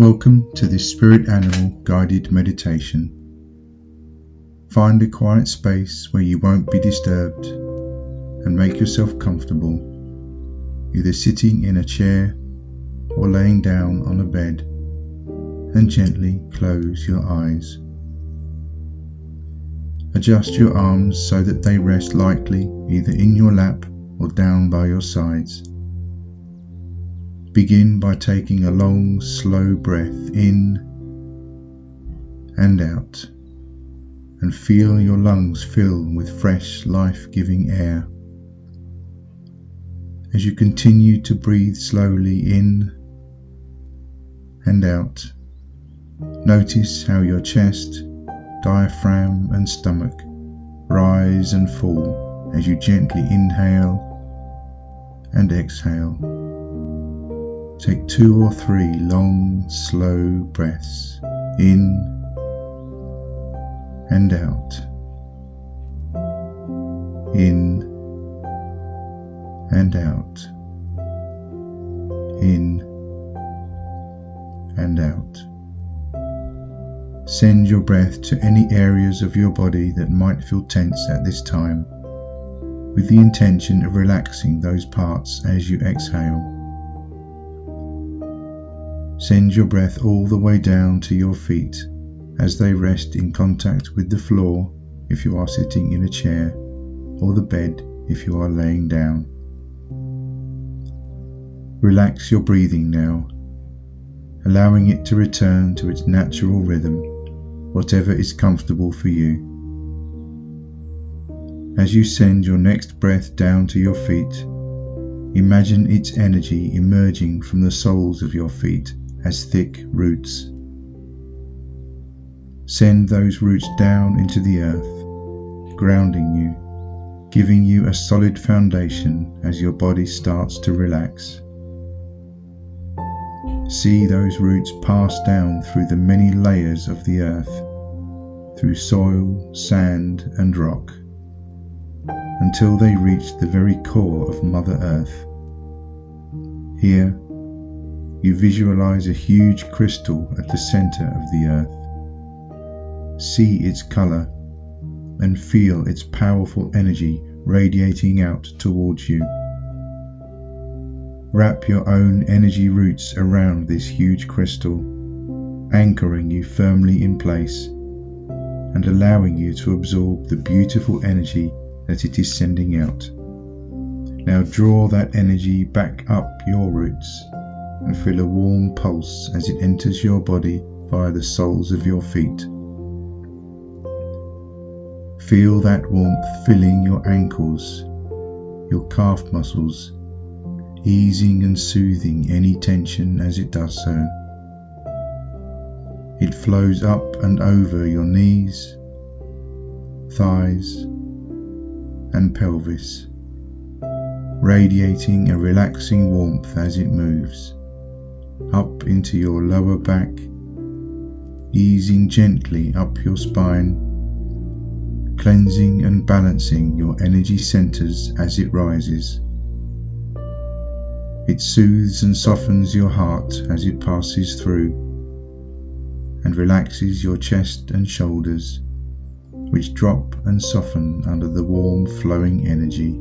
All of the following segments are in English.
Welcome to this spirit animal guided meditation. Find a quiet space where you won't be disturbed and make yourself comfortable, either sitting in a chair or laying down on a bed, and gently close your eyes. Adjust your arms so that they rest lightly either in your lap or down by your sides. Begin by taking a long, slow breath in and out, and feel your lungs fill with fresh, life-giving air. As you continue to breathe slowly in and out, notice how your chest, diaphragm and stomach rise and fall as you gently inhale and exhale. Take 2 or 3 long, slow breaths in and out, in and out, in and out. Send your breath to any areas of your body that might feel tense at this time, with the intention of relaxing those parts as you exhale. Send your breath all the way down to your feet as they rest in contact with the floor if you are sitting in a chair, or the bed if you are laying down. Relax your breathing now, allowing it to return to its natural rhythm, whatever is comfortable for you. As you send your next breath down to your feet, imagine its energy emerging from the soles of your feet as thick roots. Send those roots down into the earth, grounding you, giving you a solid foundation as your body starts to relax. See those roots pass down through the many layers of the earth, through soil, sand and rock, until they reach the very core of Mother Earth. Here, you visualize a huge crystal at the center of the earth. See its color and feel its powerful energy radiating out towards you. Wrap your own energy roots around this huge crystal, anchoring you firmly in place and allowing you to absorb the beautiful energy that it is sending out. Now draw that energy back up your roots and feel a warm pulse as it enters your body via the soles of your feet. Feel that warmth filling your ankles, your calf muscles, easing and soothing any tension as it does so. It flows up and over your knees, thighs, and pelvis, radiating a relaxing warmth as it moves up into your lower back, easing gently up your spine, cleansing and balancing your energy centers as it rises. It soothes and softens your heart as it passes through, and relaxes your chest and shoulders, which drop and soften under the warm flowing energy.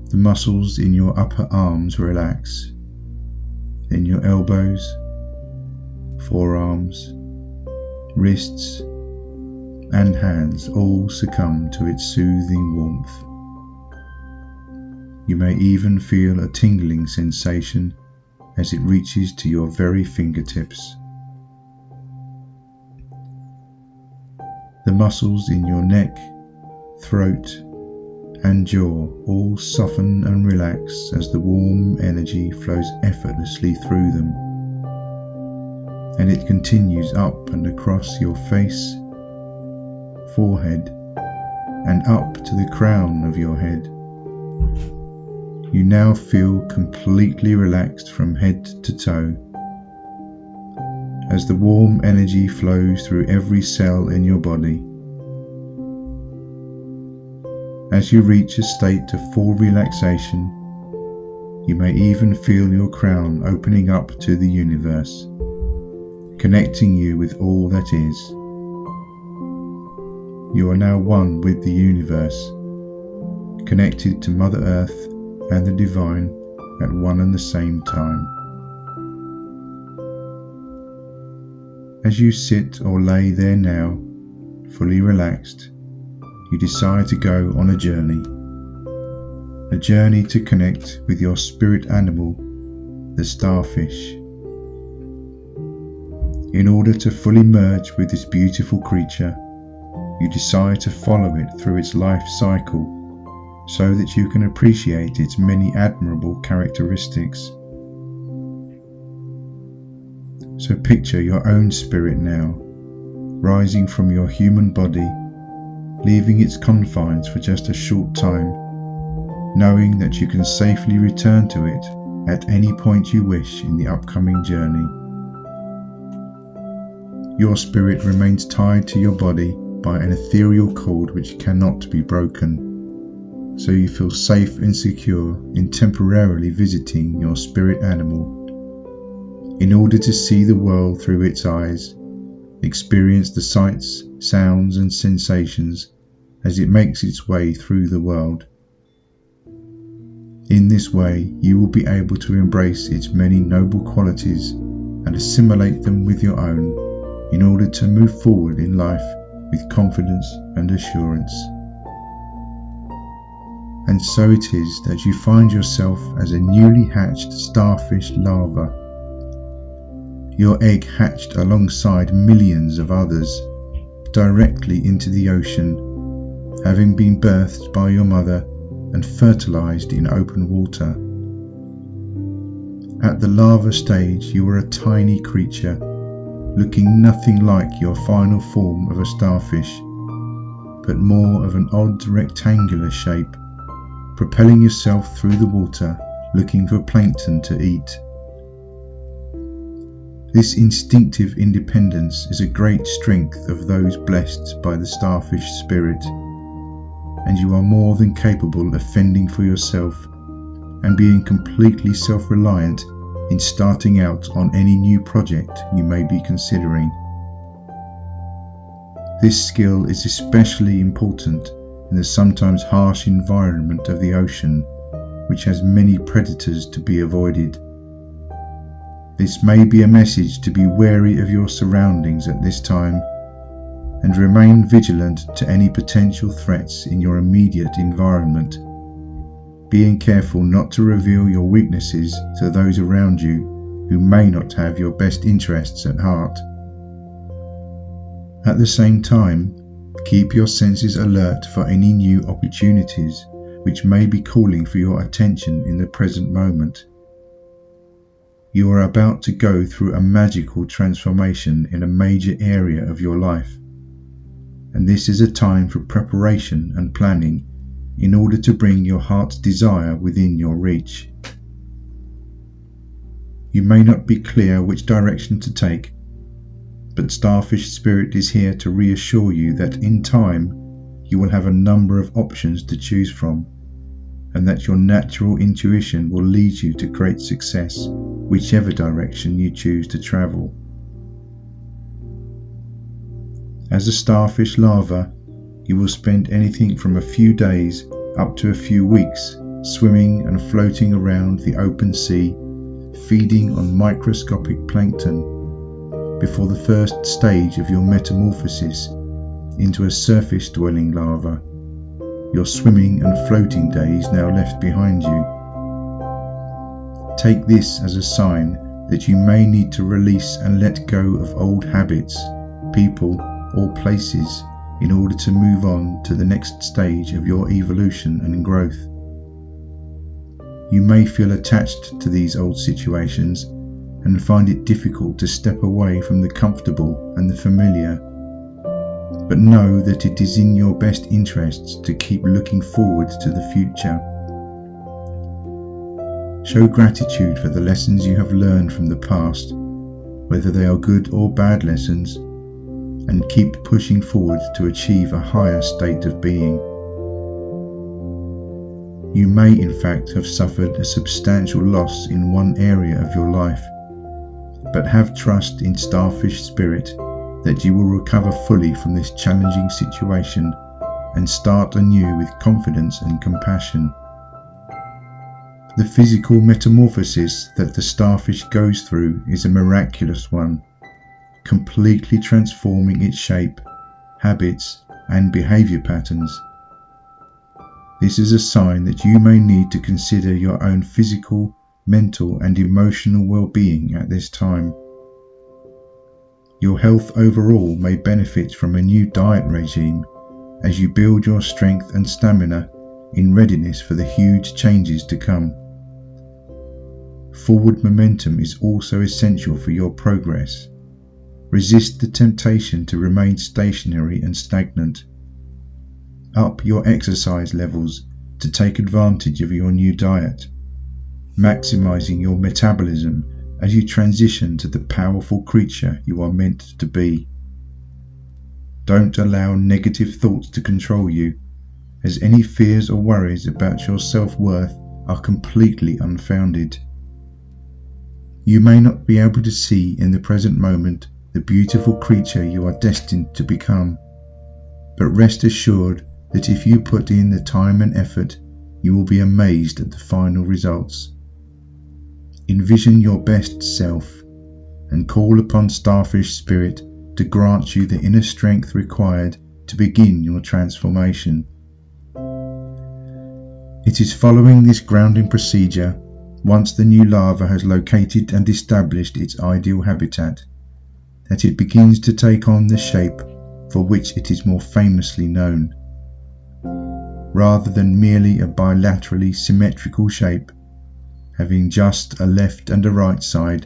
The muscles in your upper arms relax, then your elbows, forearms, wrists, and hands all succumb to its soothing warmth. You may even feel a tingling sensation as it reaches to your very fingertips. The muscles in your neck, throat, and jaw all soften and relax as the warm energy flows effortlessly through them, and it continues up and across your face, forehead, and up to the crown of your head. You now feel completely relaxed from head to toe, as the warm energy flows through every cell in your body. As you reach a state of full relaxation, You may even feel your crown opening up to the universe, connecting you with all that is. You are now one with the universe, connected to Mother Earth and the Divine at one and the same time. As you sit or lay there now, fully relaxed, you decide to go on a journey to connect with your spirit animal, the starfish. In order to fully merge with this beautiful creature, you decide to follow it through its life cycle so that you can appreciate its many admirable characteristics. So picture your own spirit now, rising from your human body, leaving its confines for just a short time, knowing that you can safely return to it at any point you wish in the upcoming journey. Your spirit remains tied to your body by an ethereal cord which cannot be broken, so you feel safe and secure in temporarily visiting your spirit animal, in order to see the world through its eyes, experience the sights, sounds and sensations as it makes its way through the world. In this way, you will be able to embrace its many noble qualities and assimilate them with your own in order to move forward in life with confidence and assurance. And so it is that you find yourself as a newly hatched starfish larva. Your egg hatched alongside millions of others directly into the ocean, having been birthed by your mother and fertilized in open water. At the larva stage, you are a tiny creature, looking nothing like your final form of a starfish, but more of an odd rectangular shape, propelling yourself through the water, looking for plankton to eat. This instinctive independence is a great strength of those blessed by the starfish spirit, and you are more than capable of fending for yourself and being completely self-reliant in starting out on any new project you may be considering. This skill is especially important in the sometimes harsh environment of the ocean, which has many predators to be avoided. This may be a message to be wary of your surroundings at this time, and remain vigilant to any potential threats in your immediate environment, being careful not to reveal your weaknesses to those around you who may not have your best interests at heart. At the same time, keep your senses alert for any new opportunities which may be calling for your attention in the present moment. You are about to go through a magical transformation in a major area of your life, and this is a time for preparation and planning in order to bring your heart's desire within your reach. You may not be clear which direction to take, but Starfish Spirit is here to reassure you that in time you will have a number of options to choose from, and that your natural intuition will lead you to great success, whichever direction you choose to travel. As a starfish larva, you will spend anything from a few days up to a few weeks swimming and floating around the open sea, feeding on microscopic plankton, before the first stage of your metamorphosis into a surface-dwelling larva, your swimming and floating days now left behind you. Take this as a sign that you may need to release and let go of old habits, people, or places in order to move on to the next stage of your evolution and growth. You may feel attached to these old situations and find it difficult to step away from the comfortable and the familiar, but know that it is in your best interests to keep looking forward to the future. Show gratitude for the lessons you have learned from the past, whether they are good or bad lessons, and keep pushing forward to achieve a higher state of being. You may in fact have suffered a substantial loss in one area of your life, but have trust in Starfish Spirit that you will recover fully from this challenging situation and start anew with confidence and compassion. The physical metamorphosis that the starfish goes through is a miraculous one, completely transforming its shape, habits, and behavior patterns. This is a sign that you may need to consider your own physical, mental, and emotional well-being at this time. Your health overall may benefit from a new diet regime as you build your strength and stamina in readiness for the huge changes to come. Forward momentum is also essential for your progress. Resist the temptation to remain stationary and stagnant. Up your exercise levels to take advantage of your new diet, maximizing your metabolism as you transition to the powerful creature you are meant to be. Don't allow negative thoughts to control you, as any fears or worries about your self-worth are completely unfounded. You may not be able to see in the present moment the beautiful creature you are destined to become, but rest assured that if you put in the time and effort, you will be amazed at the final results. Envision your best self and call upon Starfish Spirit to grant you the inner strength required to begin your transformation. It is following this grounding procedure, once the new larva has located and established its ideal habitat, that it begins to take on the shape for which it is more famously known. Rather than merely a bilaterally symmetrical shape, having just a left and a right side,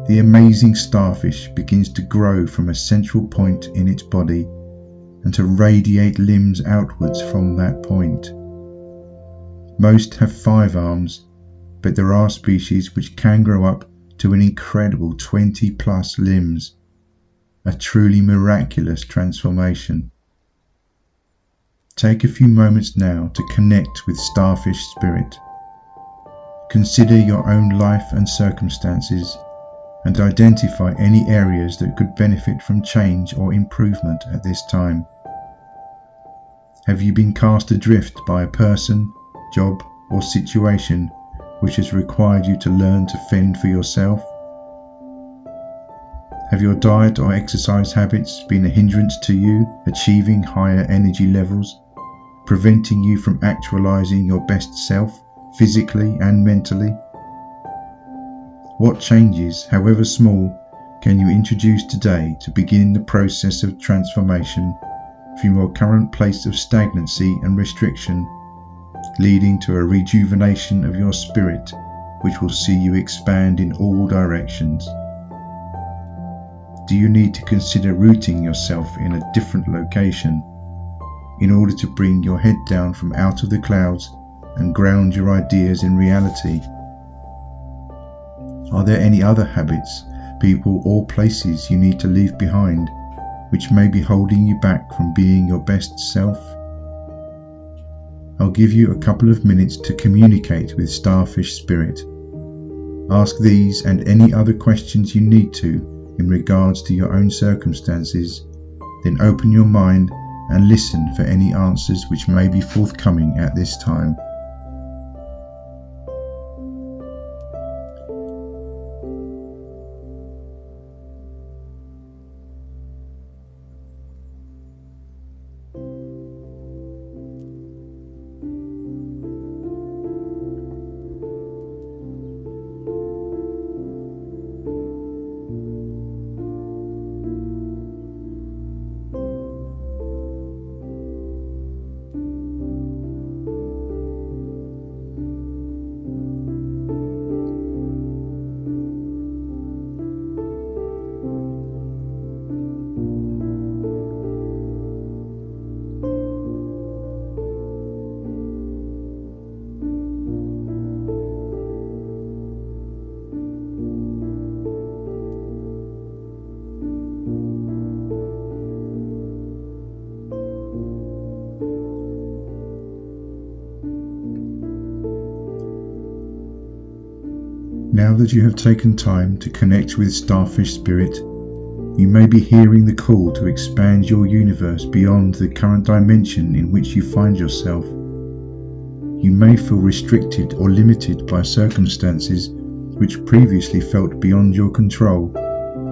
the amazing starfish begins to grow from a central point in its body and to radiate limbs outwards from that point. Most have 5 arms, but there are species which can grow up to an incredible 20 plus limbs, a truly miraculous transformation. Take a few moments now to connect with Starfish Spirit. Consider your own life and circumstances and identify any areas that could benefit from change or improvement at this time. Have you been cast adrift by a person, job, or situation which has required you to learn to fend for yourself? Have your diet or exercise habits been a hindrance to you achieving higher energy levels, preventing you from actualizing your best self physically and mentally? What changes, however small, can you introduce today to begin the process of transformation from your current place of stagnancy and restriction, leading to a rejuvenation of your spirit which will see you expand in all directions? Do you need to consider rooting yourself in a different location in order to bring your head down from out of the clouds and ground your ideas in reality? Are there any other habits, people, or places you need to leave behind which may be holding you back from being your best self? I'll give you a couple of minutes to communicate with Starfish Spirit. Ask these and any other questions you need to in regards to your own circumstances, then open your mind and listen for any answers which may be forthcoming at this time. Now that you have taken time to connect with Starfish Spirit, you may be hearing the call to expand your universe beyond the current dimension in which you find yourself. You may feel restricted or limited by circumstances which previously felt beyond your control,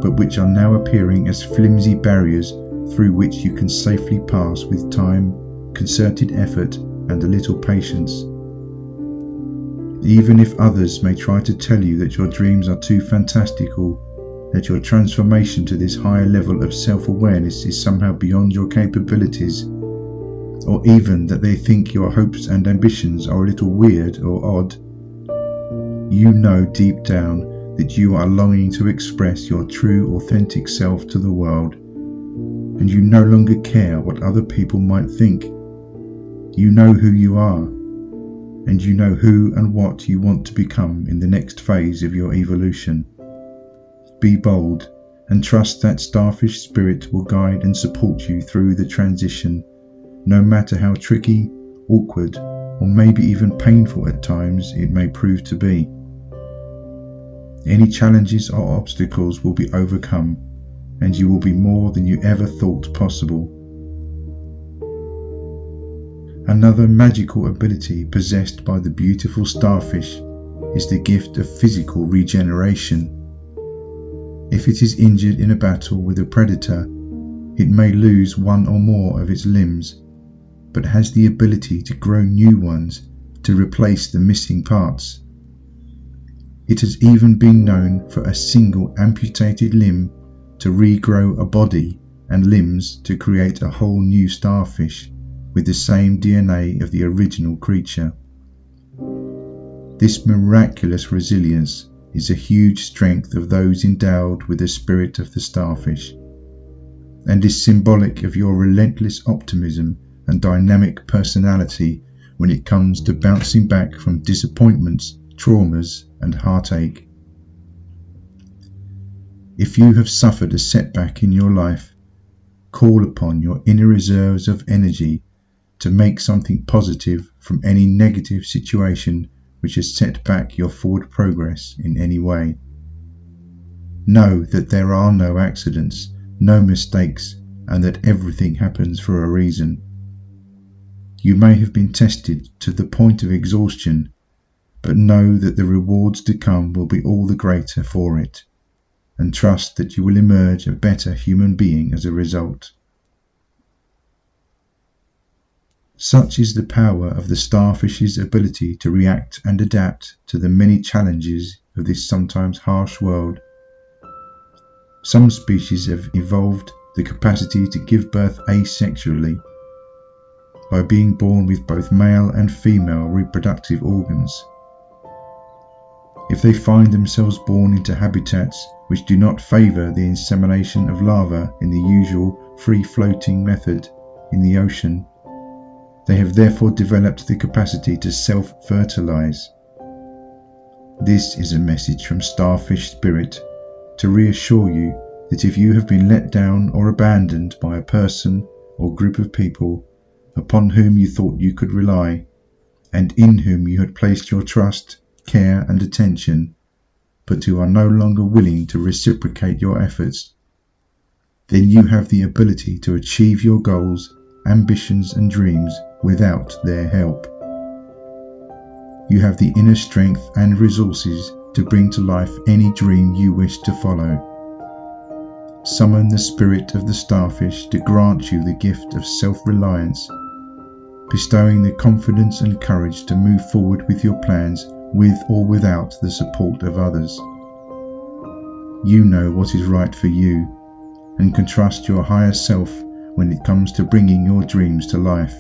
but which are now appearing as flimsy barriers through which you can safely pass with time, concerted effort, and a little patience. Even if others may try to tell you that your dreams are too fantastical, that your transformation to this higher level of self-awareness is somehow beyond your capabilities, or even that they think your hopes and ambitions are a little weird or odd, you know deep down that you are longing to express your true, authentic self to the world, and you no longer care what other people might think. You know who you are, and you know who and what you want to become in the next phase of your evolution. Be bold and trust that Starfish Spirit will guide and support you through the transition, no matter how tricky, awkward, or maybe even painful at times it may prove to be. Any challenges or obstacles will be overcome, and you will be more than you ever thought possible. Another magical ability possessed by the beautiful starfish is the gift of physical regeneration. If it is injured in a battle with a predator, it may lose one or more of its limbs, but has the ability to grow new ones to replace the missing parts. It has even been known for a single amputated limb to regrow a body and limbs to create a whole new starfish with the same DNA of the original creature. This miraculous resilience is a huge strength of those endowed with the spirit of the starfish, and is symbolic of your relentless optimism and dynamic personality when it comes to bouncing back from disappointments, traumas, and heartache. If you have suffered a setback in your life, call upon your inner reserves of energy to make something positive from any negative situation which has set back your forward progress in any way. Know that there are no accidents, no mistakes, and that everything happens for a reason. You may have been tested to the point of exhaustion, but know that the rewards to come will be all the greater for it, and trust that you will emerge a better human being as a result. Such is the power of the starfish's ability to react and adapt to the many challenges of this sometimes harsh world. Some species have evolved the capacity to give birth asexually, by being born with both male and female reproductive organs. If they find themselves born into habitats which do not favour the insemination of larvae in the usual free-floating method in the ocean, they have therefore developed the capacity to self-fertilise. This is a message from Starfish Spirit to reassure you that if you have been let down or abandoned by a person or group of people upon whom you thought you could rely, and in whom you had placed your trust, care and attention, but who are no longer willing to reciprocate your efforts, then you have the ability to achieve your goals, ambitions and dreams without their help. You have the inner strength and resources to bring to life any dream you wish to follow. Summon the spirit of the starfish to grant you the gift of self-reliance, bestowing the confidence and courage to move forward with your plans with or without the support of others. You know what is right for you, and can trust your higher self when it comes to bringing your dreams to life.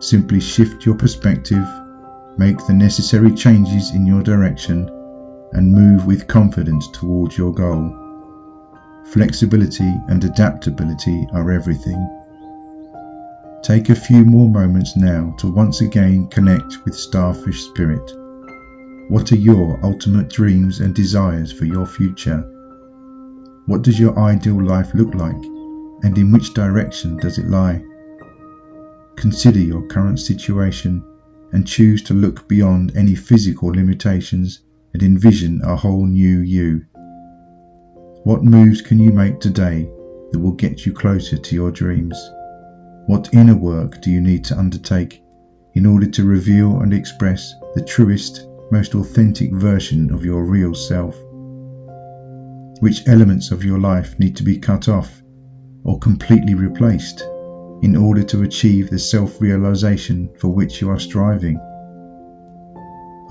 Simply shift your perspective, make the necessary changes in your direction, and move with confidence towards your goal. Flexibility and adaptability are everything. Take a few more moments now to once again connect with Starfish Spirit. What are your ultimate dreams and desires for your future? What does your ideal life look like, and in which direction does it lie? Consider your current situation and choose to look beyond any physical limitations and envision a whole new you. What moves can you make today that will get you closer to your dreams? What inner work do you need to undertake in order to reveal and express the truest, most authentic version of your real self? Which elements of your life need to be cut off or completely replaced in order to achieve the self-realization for which you are striving?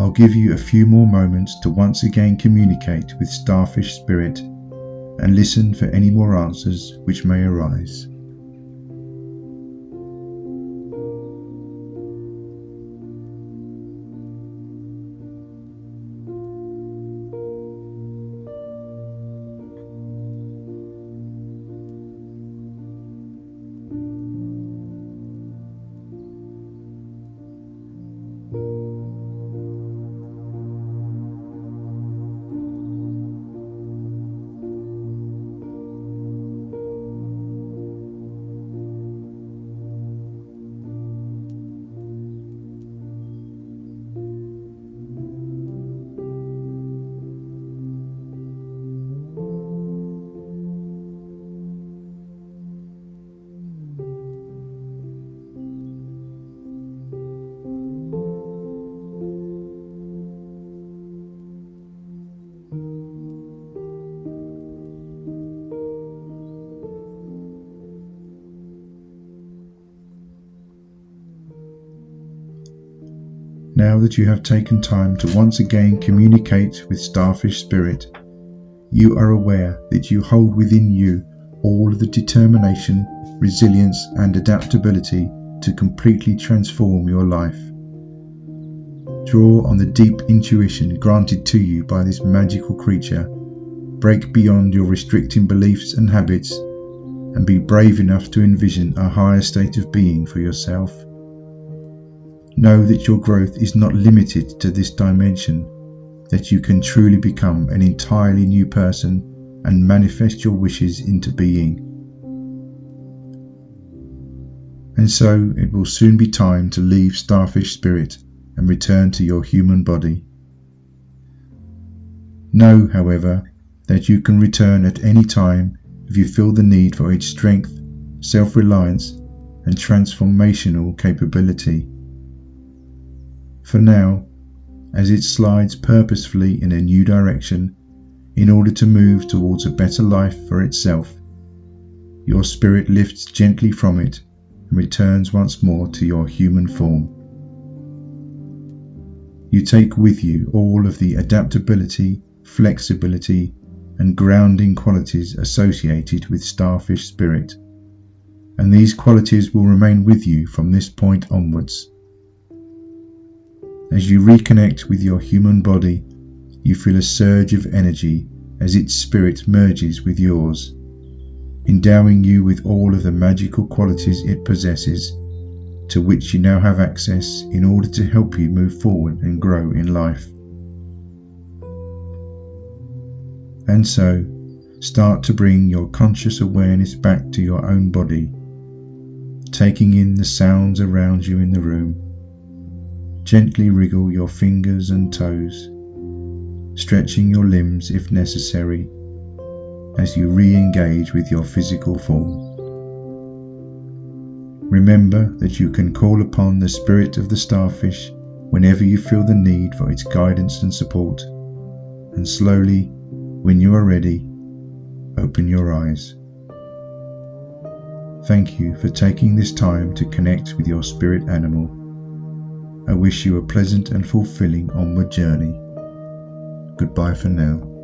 I'll give you a few more moments to once again communicate with Starfish Spirit and listen for any more answers which may arise. Now that you have taken time to once again communicate with Starfish Spirit, you are aware that you hold within you all of the determination, resilience and adaptability to completely transform your life. Draw on the deep intuition granted to you by this magical creature, break beyond your restricting beliefs and habits, and be brave enough to envision a higher state of being for yourself. Know that your growth is not limited to this dimension, that you can truly become an entirely new person and manifest your wishes into being. And so it will soon be time to leave Starfish Spirit and return to your human body. Know, however, that you can return at any time if you feel the need for its strength, self-reliance and transformational capability. For now, as it slides purposefully in a new direction in order to move towards a better life for itself, your spirit lifts gently from it and returns once more to your human form. You take with you all of the adaptability, flexibility, and grounding qualities associated with Starfish Spirit, and these qualities will remain with you from this point onwards. As you reconnect with your human body, you feel a surge of energy as its spirit merges with yours, endowing you with all of the magical qualities it possesses, to which you now have access in order to help you move forward and grow in life. And so, start to bring your conscious awareness back to your own body, taking in the sounds around you in the room. Gently wriggle your fingers and toes, stretching your limbs if necessary, as you re-engage with your physical form. Remember that you can call upon the spirit of the starfish whenever you feel the need for its guidance and support, and slowly, when you are ready, open your eyes. Thank you for taking this time to connect with your spirit animal. I wish you a pleasant and fulfilling onward journey. Goodbye for now.